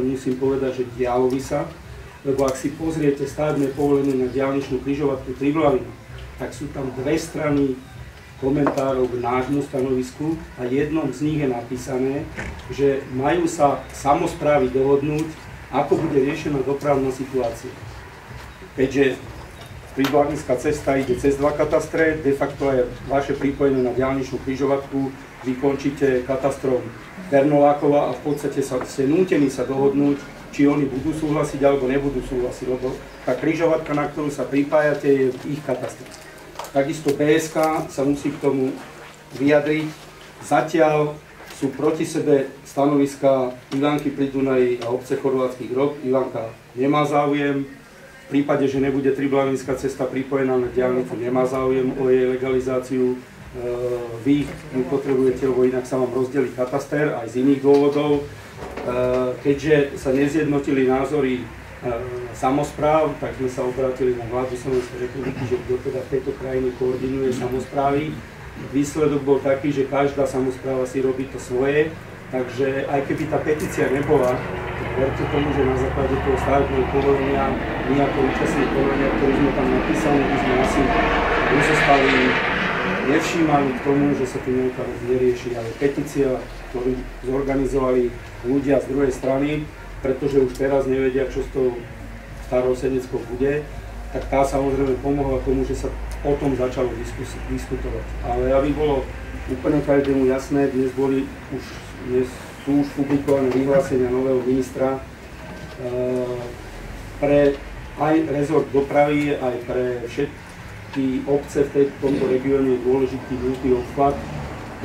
Musím povedať, že dialovi sa, lebo ak si pozriete stavebné povolenie na diaľničnú križovatku Triblavina, tak sú tam dve strany komentárov k nášmu stanovisku a jednom z nich je napísané, že majú sa samosprávy dohodnúť, ako bude riešená dopravná situácia. Keďže Triblavinská cesta ide cez dva katastre, de facto je vaše pripojenie na diaľničnú križovatku, vy končíte katastrom Bernolákova a v podstate ste nútení sa dohodnúť, či oni budú súhlasiť alebo nebudú súhlasiť, lebo tá križovatka, na ktorú sa pripájate, je ich katastre. Takisto BSK sa musí k tomu vyjadriť. Zatiaľ sú proti sebe stanoviska Ivanky pri Dunaji a obce Chorvátsky Grob. Ivanka nemá záujem. V prípade, že nebude Triblavinská cesta pripojená na diaľnicu, nemá záujem o jej legalizáciu. Vy ju potrebujete, lebo inak sa vám rozdeli kataster aj z iných dôvodov. Keďže sa nezjednotili názory samospráv, tak sme sa obrátili na vládu Slovenskej republiky, že kto teda v tejto krajine koordinuje samosprávy. Výsledok bol taký, že každá samospráva si robí to svoje, takže aj keby tá petícia nebola, tak verte tomu, že na základe toho stavebného povolenia, my ako účastník povolenia, ktorý sme tam napísali, by sme asi nezostali nevšímali k tomu, že sa tým nejaká vec nerieši, ale petícia, ktorú zorganizovali ľudia z druhej strany, pretože už teraz nevedia, čo s tou starou Seneckou bude, tak tá samozrejme pomohla tomu, že sa o tom začalo diskutovať. Ale aby bolo úplne každému jasné, dnes sú už publikované vyhlásenia nového ministra pre aj rezort dopravy, aj pre všetky obce v tomto regióne je dôležitý nultý obchvat,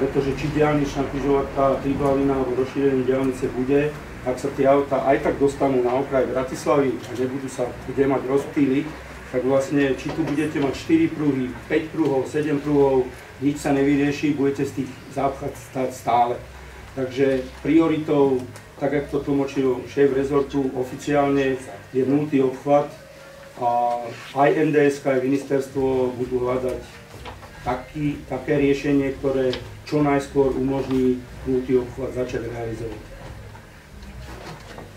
pretože či diaľničná križovatka Triblavina alebo rozšírenie diaľnice bude, ak sa tie autá aj tak dostanú na okraj Bratislavy a nebudú sa kde mať rozptýliť, tak vlastne či tu budete mať 4 pruhy, 5 pruhov, 7 pruhov, nič sa nevyrieši, budete z tých zápchať stať stále. Takže prioritou, tak ako to tlmočil šéf rezortu oficiálne, je nultý obchvat a aj NDSK, aj ministerstvo budú hľadať také riešenie, ktoré čo najskôr umožní nultý obchvat začať realizovať.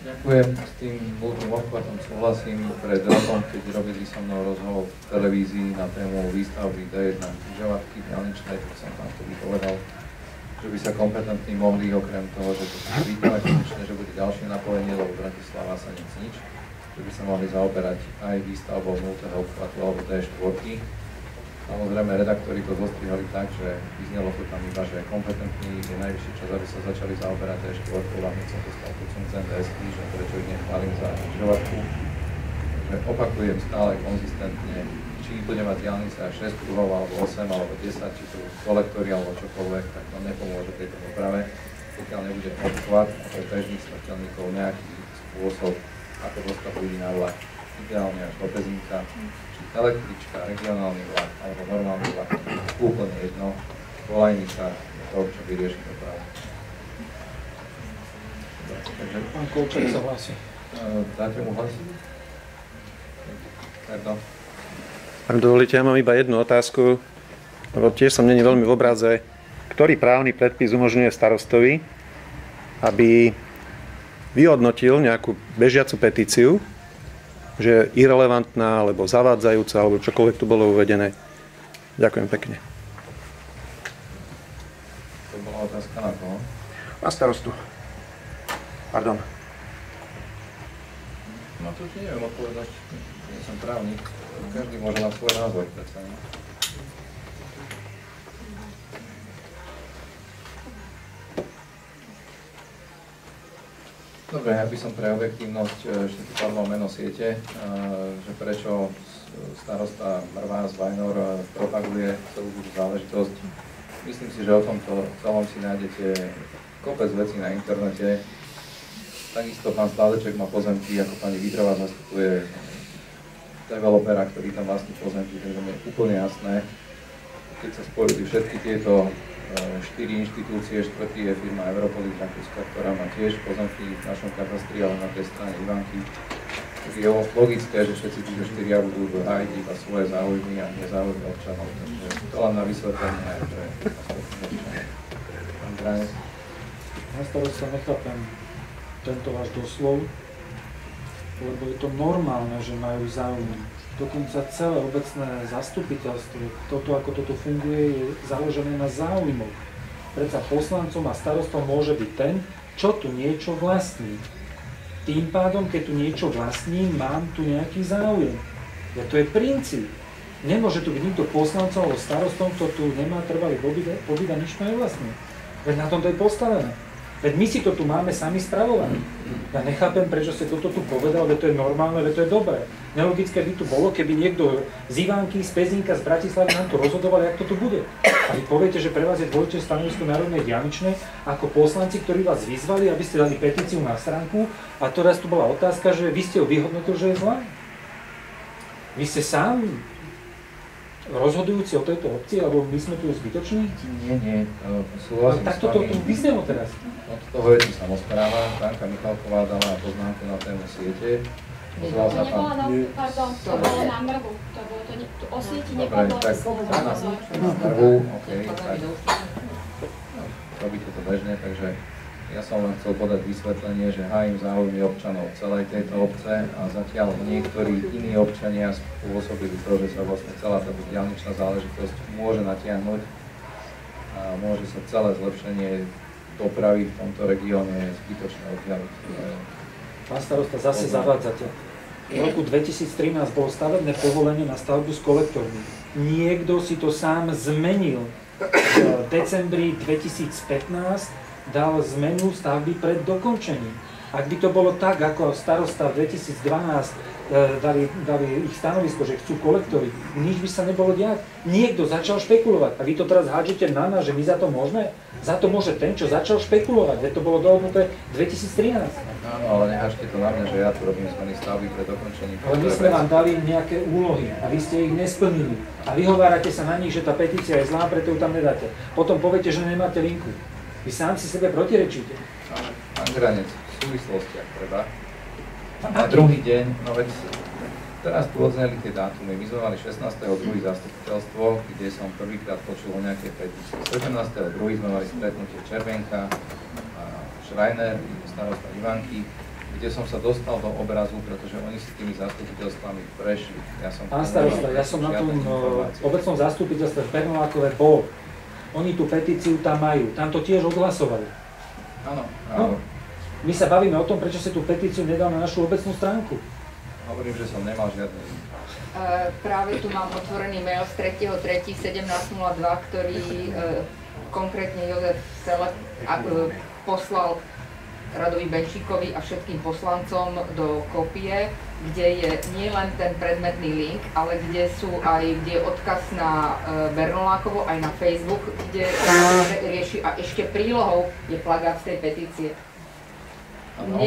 Ďakujem, s tým nultým obchvatom súhlasím. Pred rokom, keď robili so mnou rozhovor v televízii na tému výstavby D1 križovatky diaľničnej, tak som tam vtedy povedal, že by sa kompetentní mohli, okrem toho, že to sa vítame konečne, že bude ďalšie napojenie, lebo Bratislava sa nič, že by sa mohli zaoberať aj výstavbou nultého obchvatu alebo D4. Samozrejme, redaktori to zostrihali tak, že vyznelo to tam iba, že kompetentní, je najvyšší čas, aby sa začali zaoberať D4, a hneď som dostal počuť z NDSky, že prečo ich nechválim za križovatku. Takže opakujem stále konzistentne, či bude mať diaľnica 6 kruhov, alebo 8, alebo 10, či to kolektory, alebo čokoľvek, tak to nepomôže tejto doprave, pokiaľ nebude obchvat a pre bežných smrteľníkov nejaký spôsob, ako dostať ľudí na vlak. Ideálne až do Pezínka, či električka, regionálny vlak, alebo normálny vlak, úplne jedno, volajnica je to, čo vyrieši dopravu. Takže pán Kolčák sa hlási. Dáte mu hlas? Pardon. Ak dovolíte, ja mám iba jednu otázku, lebo tiež som není veľmi v obraze. Ktorý právny predpis umožňuje starostovi, aby vyhodnotil nejakú bežiacu petíciu, že je irelevantná, alebo zavádzajúca, alebo čokoľvek tu bolo uvedené? Ďakujem pekne. To bola otázka na koho? Na starostu. Pardon. No to ti neviem odpovedať. Nie som právnik. Každý môže mať svoj názor, predsa. Dobre, ja by som pre objektívnosť ešte padlo meno siete, že prečo starosta Mrvá z Vajnor propaguje celú túto záležitosť. Myslím si, že o tomto celom si nájdete kopec vecí na internete. Takisto pán Sládeček má pozemky, ako pani Vítrová zastupuje developera, ktorý tam vlastní pozemky, takže mi je úplne jasné. Keď sa spojili všetky tieto 4 inštitúcie, štvrtý je firma Europolis Rakúska, ktorá má tiež pozemky v našom katastri, ale na tej strane Ivanky. Tak je logické, že všetci títo 4 budú hájiť iba svoje záujmy a nezáujmy občanov. Takže to len na vysvetlenie aj pre ostatných občanov. Pán Granec. Na starost sa nechápem. tento váš doslov, lebo je to normálne, že majú záujem. Dokonca celé obecné zastupiteľstvo, ako toto funguje, je založené na záujmoch. Predsa poslancom a starostom môže byť ten, čo tu niečo vlastní. Tým pádom, keď tu niečo vlastním, mám tu nejaký záujem. Ja to je princíp. Nemôže tu byť nikto poslancom alebo starostom, kto tu nemá trvalý pobyt a nič to nevlastní. Veď na tom to je postavené. Veď my si to tu máme sami spravovať. Ja nechápem, prečo si toto tu povedal, veď to je normálne, veď to je dobré. Nelogické by tu bolo, keby niekto z Ivánky, z Pezínka, z Bratislavy nám to rozhodoval, jak to tu bude. A vy poviete, že pre vás je dôležité stanovisko Národnej diaľničnej ako poslanci, ktorí vás vyzvali, aby ste dali petíciu na stránku, a teraz tu bola otázka, že vy ste ju vyhodnotili, že je zlá. Vy ste sám rozhodujúci o tejto obci, alebo my sme tu zbytoční? Nie, súhlasím tak s toto vami. tu vyznelo teraz. Od toho je tu samospráva, Franka Michalková dala poznámku na tému siete. Ozval sa pán... Pardon, to bolo na mrvu. To bolo to o sieti Dobre, nepadlo, tak na mrvu, okej, tak robíte to bežne, takže ja som len chcel podať vysvetlenie, že hájim záujmy občanov celej tejto obce a zatiaľ niektorí iní občania spôsobili to, že sa vlastne celá táto diaľničná záležitosť môže natiahnuť a môže sa celé zlepšenie dopravy v tomto regióne zbytočne oddialiť. Pán starosta, zase zavádzate. V roku 2013 bolo stavebné povolenie na stavbu s kolektormi. Niekto si to sám zmenil. V decembri 2015 dal zmenu stavby pred dokončením. Ak by to bolo tak, ako starosta v 2012 dali ich stanovisko, že chcú kolektory, nič by sa nebolo diať. Niekto začal špekulovať. A vy to teraz hádžete na nás, že my za to môžeme? Za to môže ten, čo začal špekulovať. Veď to bolo dohodnuté 2013. Áno, ale nehážte to na mňa, že ja tu robím zmeny stavby pred dokončením. Ale my sme vám dali nejaké úlohy a vy ste ich nesplnili. A vyhovárate sa na nich, že tá petícia je zlá, preto ju tam nedáte. Potom poviete, že nemáte linku. Vy sám si sebe protirečíte. Pán Granec, v súvislostiach treba. Na druhý deň, no veď teraz tu odzneli tie dátumy. My sme mali 16.2. zastupiteľstvo, kde som prvýkrát počul o nejakej petícii. 17.2. sme mali stretnutie Červenka a Schreiner, starosta Ivánky, kde som sa dostal do obrazu, pretože oni si tými zastupiteľstvami prešli. Pán starosta, ja som na tom obecnom zastupiteľstve v Bernolákove bol. Oni tú petíciu tam majú, tam to tiež odhlasovali. Áno. No, my sa bavíme o tom, prečo si tú petíciu nedal na našu obecnú stránku. Hovorím, že som nemal žiadne. Práve tu mám otvorený mail z 3.3.17.02, ktorý konkrétne Jozef Selek poslal Radovi Benčíkovi a všetkým poslancom do kopie, kde je nie len ten predmetný link, ale kde je odkaz na Bernolákovo aj na Facebook, kde rieši a ešte prílohou je plagát z tej petície. Áno,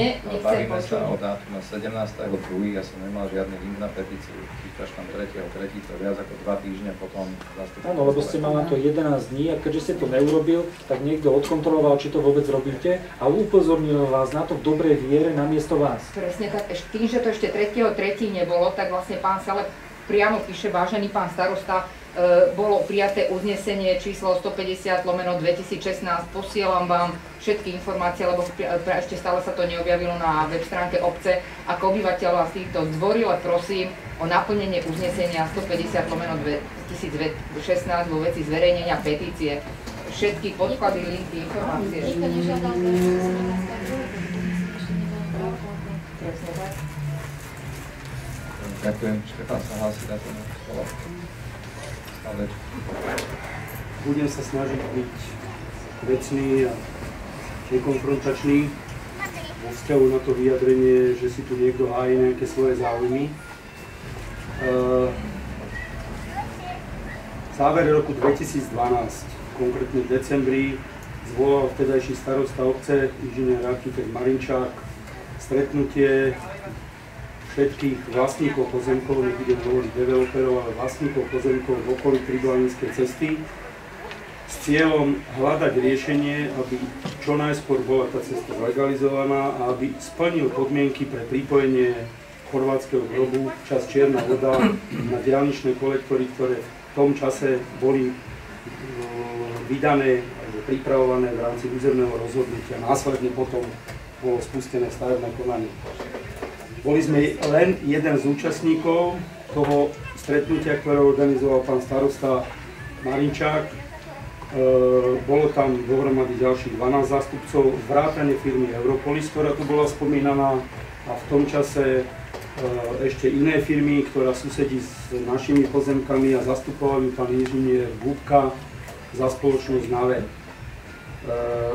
bavíme sa o dátume 17.2. Ja som nemal žiadny link na petíciu. Pýtaš tam 3.3. to je viac ako 2 týždne potom zastupiteľstvo. Áno, lebo ste mali na to 11 dní a keďže ste to neurobil, tak niekto odkontroloval, či to vôbec robíte a upozornil vás na to v dobrej viere namiesto vás. Presne tak, tým, že to ešte 3.3. nebolo, tak vlastne pán Selek priamo píše, vážený pán starosta, bolo prijaté uznesenie číslo 150/2016, posielam vám všetky informácie, lebo ešte stále sa to neobjavilo na web stránke obce. Ako obyvateľ vás týchto zdvorile prosím o naplnenie uznesenia 150/2016 vo veci zverejnenia petície. Všetky podklady, linky, informácie. Nikto nežiadal Presne tak. Ďakujem, Štefán sa hlási na to slovo. Budem sa snažiť byť vecný a nekonfrontačný vo vzťahu na to vyjadrenie, že si tu niekto hájí nejaké svoje záujmy. V závere roku 2012, konkrétne v decembri, zvolal vtedajší starosta obce, inžinier architekt Marinčák, stretnutie všetkých vlastníkov pozemkov, nebudem hovoriť developerov, ale vlastníkov pozemkov v okolí Triblaninskej cesty s cieľom hľadať riešenie, aby čo najskôr bola tá cesta legalizovaná a aby splnil podmienky pre pripojenie chorvátskeho grobu čas Čierna voda na diaľničné kolektory, ktoré v tom čase boli vydané alebo pripravované v rámci územného rozhodnutia. Následne potom bolo spustené stavebné konanie. Boli sme len jeden z účastníkov toho stretnutia, ktoré organizoval pán starosta Marinčák. Bolo tam dohromady ďalších 12 zástupcov, vrátane firmy Europolis, ktorá tu bola spomínaná, a v tom čase ešte iné firmy, ktorá susedí s našimi pozemkami, a zastupovali pán inžinier Búbka za spoločnosť NAVE.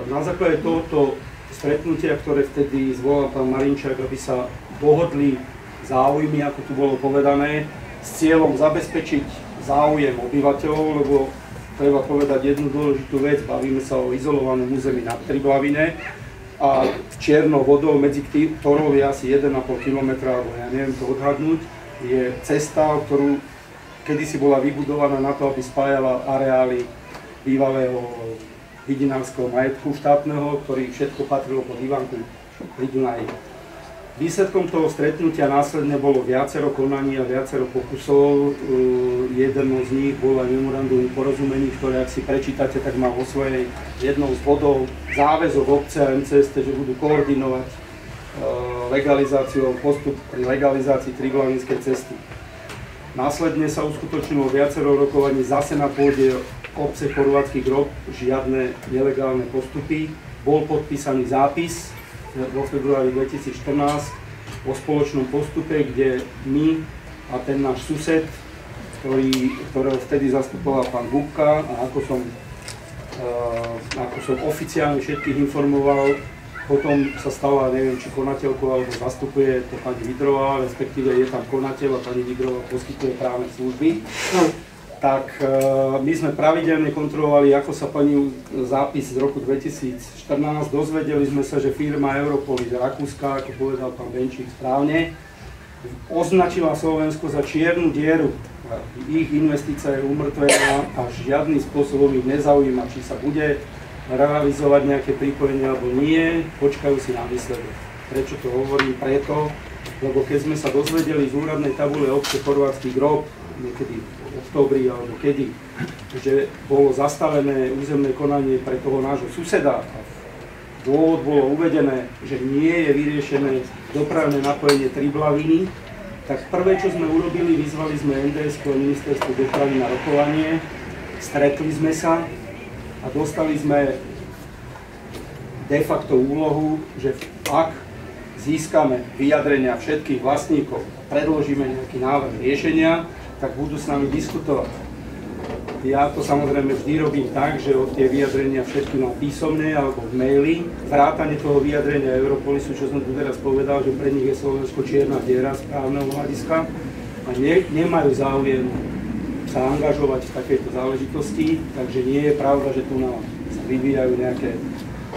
Na základe tohoto stretnutia, ktoré vtedy zvolal pán Marinčák, aby sa dohodli záujmy, ako tu bolo povedané, s cieľom zabezpečiť záujem obyvateľov, lebo treba povedať jednu dôležitú vec, bavíme sa o izolovanom území na Triglavine a čiernou vodou, medzi ktorou je asi 1,5 km, alebo ja neviem to odhadnúť, je cesta, ktorú kedysi bola vybudovaná na to, aby spájala areály bývalého vidinárskeho majetku štátneho, ktorý všetko patrilo pod Ivanku pri Dunaji. Výsledkom toho stretnutia následne bolo viacero konaní a viacero pokusov. Jedno z nich bolo aj memorandum porozumení, ktoré, ak si prečítate, tak má vo svojej jednou z bodov záväzok obce a MCST, že budú koordinovať legalizáciu, postup pri legalizácii Triglavinskej cesty. Následne sa uskutočnilo viacero rokovaní zase na pôde obce Chorvátsky Grob, žiadne nelegálne postupy. Bol podpísaný zápis vo februári 2014 o spoločnom postupe, kde my a ten náš sused, ktorého vtedy zastupoval pán Búbka, a ako som oficiálne všetkých informoval, potom sa stala, neviem, či konateľkou alebo zastupuje to pani Vidrová, respektíve je tam konateľ a pani Vidrová poskytuje právne služby. Tak my sme pravidelne kontrolovali, ako sa plní zápis z roku 2014. Dozvedeli sme sa, že firma Europolis Rakúska, ako povedal pán Benčík správne, označila Slovensko za čiernu dieru. Ich investícia je umŕtvená a žiadnym spôsobom ich nezaujíma, či sa bude realizovať nejaké pripojenie alebo nie. Počkajú si na výsledok. Prečo to hovorím? Preto, lebo keď sme sa dozvedeli z úradnej tabule obce Chorvátsky Grob, niekedy v októbri alebo kedy, že bolo zastavené územné konanie pre toho nášho suseda a dôvod bolo uvedené, že nie je vyriešené dopravné napojenie Triglaviny, tak prvé, čo sme urobili, vyzvali sme NDS a ministerstvo dopravy na rokovanie, stretli sme sa a dostali sme de facto úlohu, že ak získame vyjadrenia všetkých vlastníkov, predložíme nejaký návrh riešenia, tak budú s nami diskutovať. Ja to samozrejme vždy robím tak, že od tie vyjadrenia všetky mám písomne alebo v maili. Vrátane toho vyjadrenia Europolisu, čo som tu teraz povedal, že pre nich je Slovensko čierna diera z právneho hľadiska a nemajú záujem sa angažovať v takejto záležitosti, takže nie je pravda, že tu sa vyvíjajú nejaké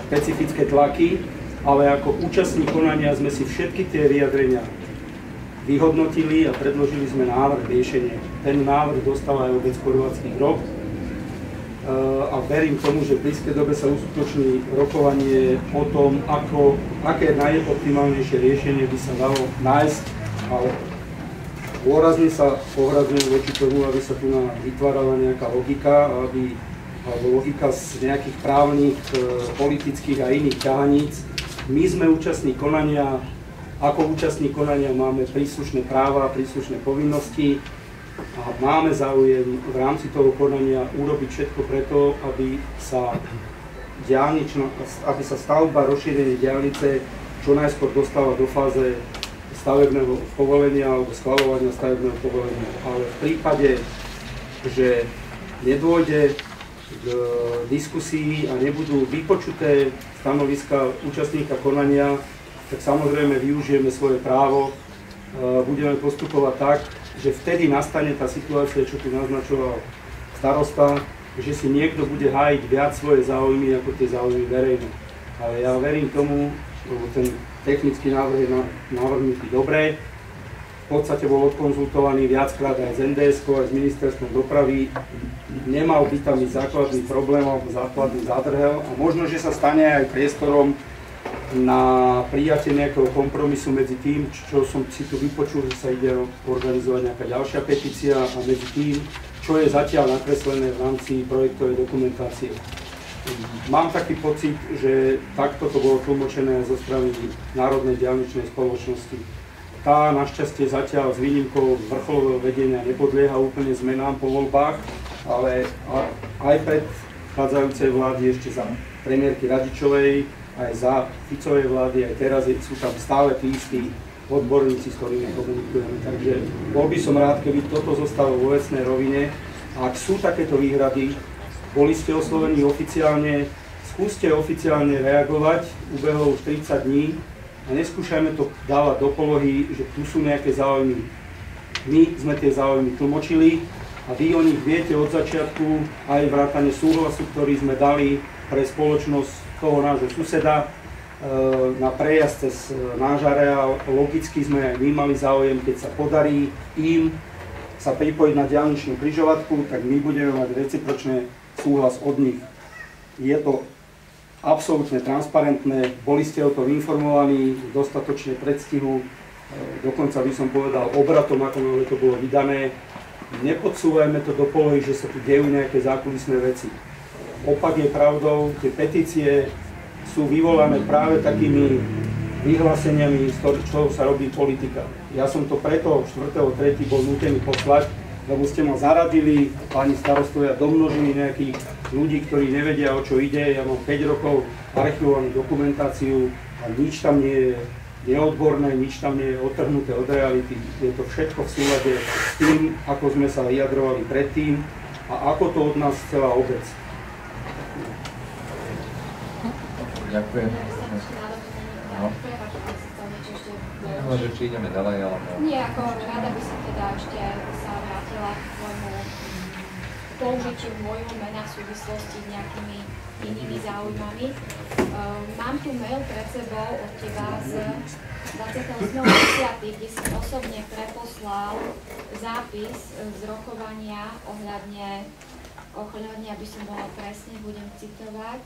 špecifické tlaky, ale ako účastní konania sme si všetky tie vyjadrenia vyhodnotili a predložili sme návrh riešenia. Ten návrh dostala aj obec Chorvátsky Grob a verím tomu, že v blízkej dobe sa uskutoční rokovanie o tom, aké najoptimálnejšie riešenie by sa dalo nájsť, ale dôrazne sa ohradzujem voči tomu, aby sa tu vytvárala nejaká logika, alebo logika z nejakých právnych, politických a iných ťahaníc. My sme účastní konania. Ako účastní konania máme príslušné práva, príslušné povinnosti a máme záujem v rámci toho konania urobiť všetko preto, aby sa stavba rozšírenie diaľnice čo najskôr dostala do fáze stavebného povolenia alebo schvaľovania stavebného povolenia. Ale v prípade, že nedôjde k diskusii a nebudú vypočuté stanoviska účastníka konania, tak samozrejme využijeme svoje právo, budeme postupovať tak, že vtedy nastane tá situácia, čo tu naznačoval starosta, že si niekto bude hájiť viac svoje záujmy ako tie záujmy verejné. Ale ja verím tomu, lebo ten technický návrh je navrhnutý dobre, v podstate bol odkonzultovaný viackrát aj z NDS, aj s ministerstvom dopravy, nemal by tam byť základný problém alebo základný zádrhel a možno, že sa stane aj priestorom na prijatie nejakého kompromisu medzi tým, čo som si tu vypočul, že sa ide organizovať nejaká ďalšia petícia a medzi tým, čo je zatiaľ nakreslené v rámci projektovej dokumentácie. Mám taký pocit, že takto to bolo tlmočené zo strany Národnej diaľničnej spoločnosti. Tá našťastie zatiaľ s výnimkou vrcholového vedenia nepodlieha úplne zmenám po voľbách, ale aj pred vchádzajúcej vlády ešte za premiérky Radičovej, aj za Ficovej vlády, aj teraz sú tam stále tí istí odborníci, s ktorými komunikujeme. Takže bol by som rád, keby toto zostalo vo vecnej rovine. A ak sú takéto výhrady, boli ste oslovení oficiálne, skúste oficiálne reagovať, ubehlo už 30 dní a neskúšajme to dávať do polohy, že tu sú nejaké záujmy. My sme tie záujmy tlmočili a vy o nich viete od začiatku, aj vrátane súhlasu, ktorý sme dali pre spoločnosť toho nášho suseda na prejazd cez náš areál. Logicky sme aj my mali záujem, keď sa podarí im sa pripojiť na diaľničnú križovatku, tak my budeme mať recipročné súhlas od nich. Je to absolútne transparentné, boli ste o tom informovaní dostatočne predstihu, dokonca by som povedal obratom, ako to bolo vydané. Nepodsúvajme to do polohy, že sa tu dejú nejaké zákulisné veci. Opak je pravdou, tie petície sú vyvolané práve takými vyhláseniami, z čoho sa robí politika. Ja som to preto 4.3. bol nútený poslať, lebo ste ma zaradili, páni starostovia domnožili nejakých ľudí, ktorí nevedia, o čo ide. Ja mám 5 rokov archivovanú dokumentáciu a nič tam nie je neodborné, nič tam nie je odtrhnuté od reality. Je to všetko v súlade s tým, ako sme sa vyjadrovali predtým a ako to od nás celá obec. Ďakujem. No. Že či ideme ďalej, alebo... Nie, ako rada by som teda ešte sa vrátila k tvojmu použitiu môjho mena v súvislosti s nejakými inými záujmami. Mám tu mail pred sebou od teba z 28.10., kde si osobne preposlal zápis z rokovania ohľadne, aby som bola presne, budem citovať.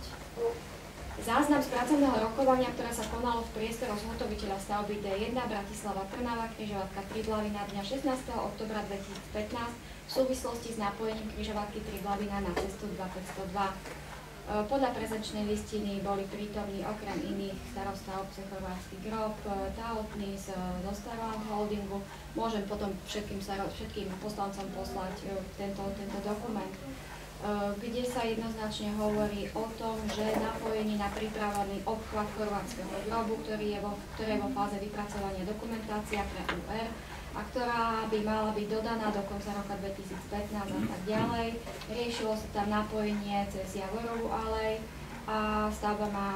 Záznam z pracovného rokovania, ktoré sa konalo v priestoroch zhotoviteľa stavby D1 Bratislava Trnava, križovatka Triblavina dňa 16. oktobra 2015 v súvislosti s napojením križovatky Triblavina na cestu 2502. Podľa prezenčnej listiny boli prítomní okrem iných starosta obce Chorvátsky Grob, Tautnis zo Starland Holdingu. Môžem potom všetkým poslancom poslať tento dokument, kde sa jednoznačne hovorí o tom, že napojenie na pripravený obchvat Chorvátskeho Grobu, ktorý je vo fáze vypracovania dokumentácia pre UR a ktorá by mala byť dodaná do konca roka 2015 a tak ďalej. Riešilo sa tam napojenie cez Javorovú alej a stavba má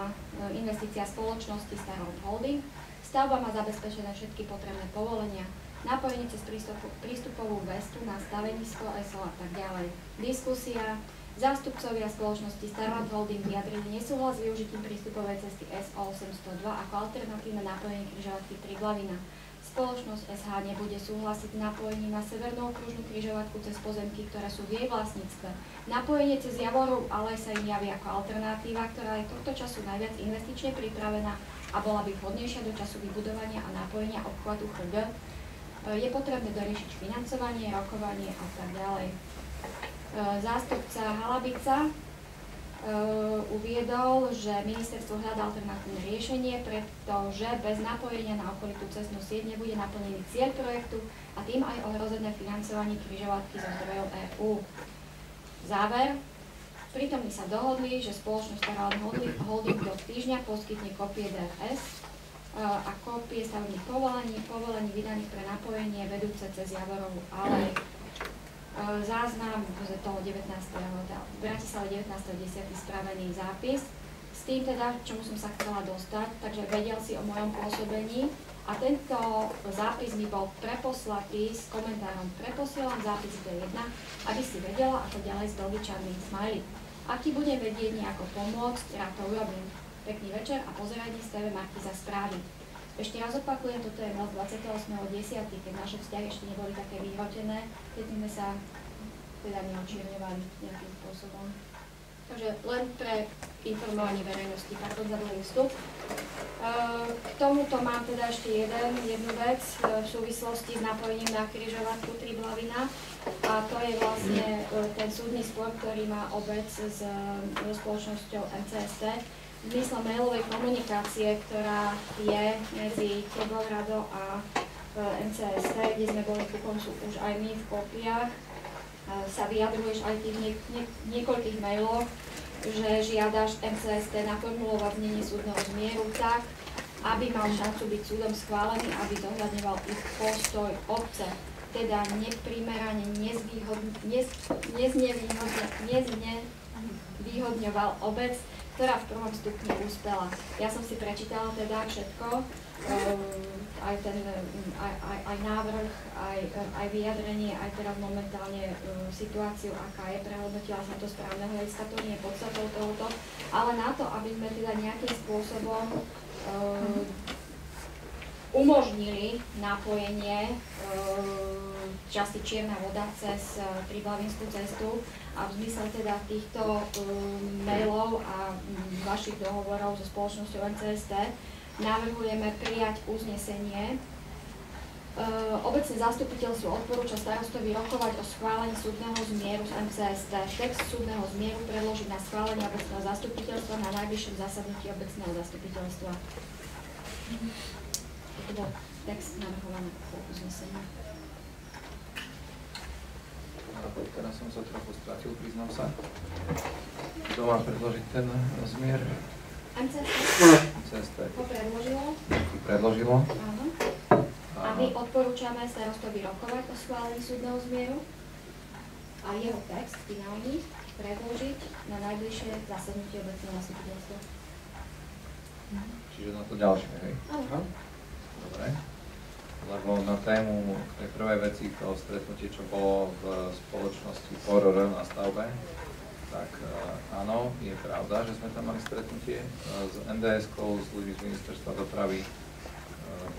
investícia spoločnosti Starland Holding. Stavba má zabezpečené všetky potrebné povolenia. Napojenie cez prístupovú vestu na stavenisko, SO a tak ďalej. Diskusia. Zástupcovia spoločnosti Starland Holding vyjadrili nesúhlas s využitím prístupovej cesty SO 802 ako alternatívne napojenie križovatky Triblavina. Spoločnosť SH nebude súhlasiť s napojením na severnú okružnú križovatku cez pozemky, ktoré sú v jej vlastníctve. Napojenie cez Javorov ale sa im javí ako alternatíva, ktorá je tohto času najviac investične pripravená a bola by vhodnejšia do času vybudovania a napojenia obchvatu CHG. Je potrebné doriešiť financovanie, rokovanie a tak ďalej. Zástupca Halabica uviedol, že ministerstvo hľadá alternatívne riešenie, pretože bez napojenia na okolitú cestnú sieť nebude naplnený cieľ projektu a tým aj ohrozené financovanie križovatky zo zdrojov EÚ. Záver. Prítomní sa dohodli, že spoločnosť Starland Holding do týždňa poskytne kopie DFS a kópie stavebných povolení vydaných pre napojenie vedúce cez Javorovú alej. Záznam z toho 19. v Bratislave 19.10. spravený zápis. S tým teda, čomu som sa chcela dostať, takže vedel si o mojom pôsobení a tento zápis mi bol preposlatý s komentárom. Preposielam zápis D1, aby si vedela, ako ďalej s Belgičanmi smajli. Ak ti budem vedieť nejako pomôcť, rád to urobím. Pekný večer a pozerajte z TV Markiza správy. Ešte raz opakujem, toto je z 28.10., keď naše vzťahy ešte neboli také vyhrotené, keď sme sa teda neočierňovali nejakým spôsobom. Takže len pre informovanie verejnosti, pardon za dlhý vstup. K tomuto mám teda ešte jednu vec v súvislosti s napojením na križovatku Triblavina. A to je vlastne ten súdny spor, ktorý má obec so spoločnosťou MCST. V zmysle mailovej komunikácie, ktorá je medzi tebou, Rado, a MCST, kde sme boli ku koncu už aj my v kópiách, sa vyjadruješ aj tých niekoľkých mailoch, že žiadaš MCST naformulovať znenie súdneho zmieru tak, aby mal šancu byť súdom schválený, aby zohľadňoval ich postoj obce, teda neprimerane neznevýhodňoval obec, ktorá v prvom stupni úspela. Ja som si prečítala teda všetko, aj návrh, aj vyjadrenie, aj teraz momentálne situáciu, aká je, prehodnotila som to správneho hľadiska, to nie je podstatou tohoto, ale na to, aby sme teda nejakým spôsobom umožnili napojenie časti Čierna voda cez Triblavinskú cestu a v zmysle teda týchto mailov a vašich dohovorov so spoločnosťou MCST navrhujeme prijať uznesenie. Obecné zastupiteľstvo odporúča starostovi rokovať o schválení súdneho zmieru z MCST. Text súdneho zmieru predložiť na schválenie obecného zastupiteľstva na najbližšom zasadnutí obecného zastupiteľstva. To bol text navrhovaný po uznesení. Teraz som sa trochu stratil, priznám sa. Kto má predložiť ten zmier? MCST. Ho predložilo. Predložilo? Áno. A my odporúčame starostovi rokovať o schválení súdneho zmieru a jeho text finálny predložiť na najbližšie zasadnutie obecného zastupiteľstva. Čiže na to ďalšie, hej? Áno. Dobre. Lebo na tému tej prvej veci, toho stretnutie, čo bolo v spoločnosti PORR na stavbe, tak áno, je pravda, že sme tam mali stretnutie s NDS-kou, s ľuďmi z ministerstva dopravy,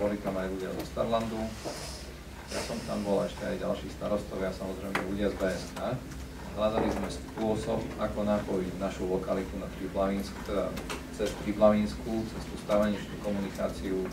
boli tam aj ľudia zo Starlandu, ja som tam bol, ešte aj ďalší starostovia, samozrejme ľudia z BSK. Hľadali sme spôsob, ako napojiť našu lokalitu na Triblavínsku, teda cez Triblavínsku, cez tú staveničnú komunikáciu,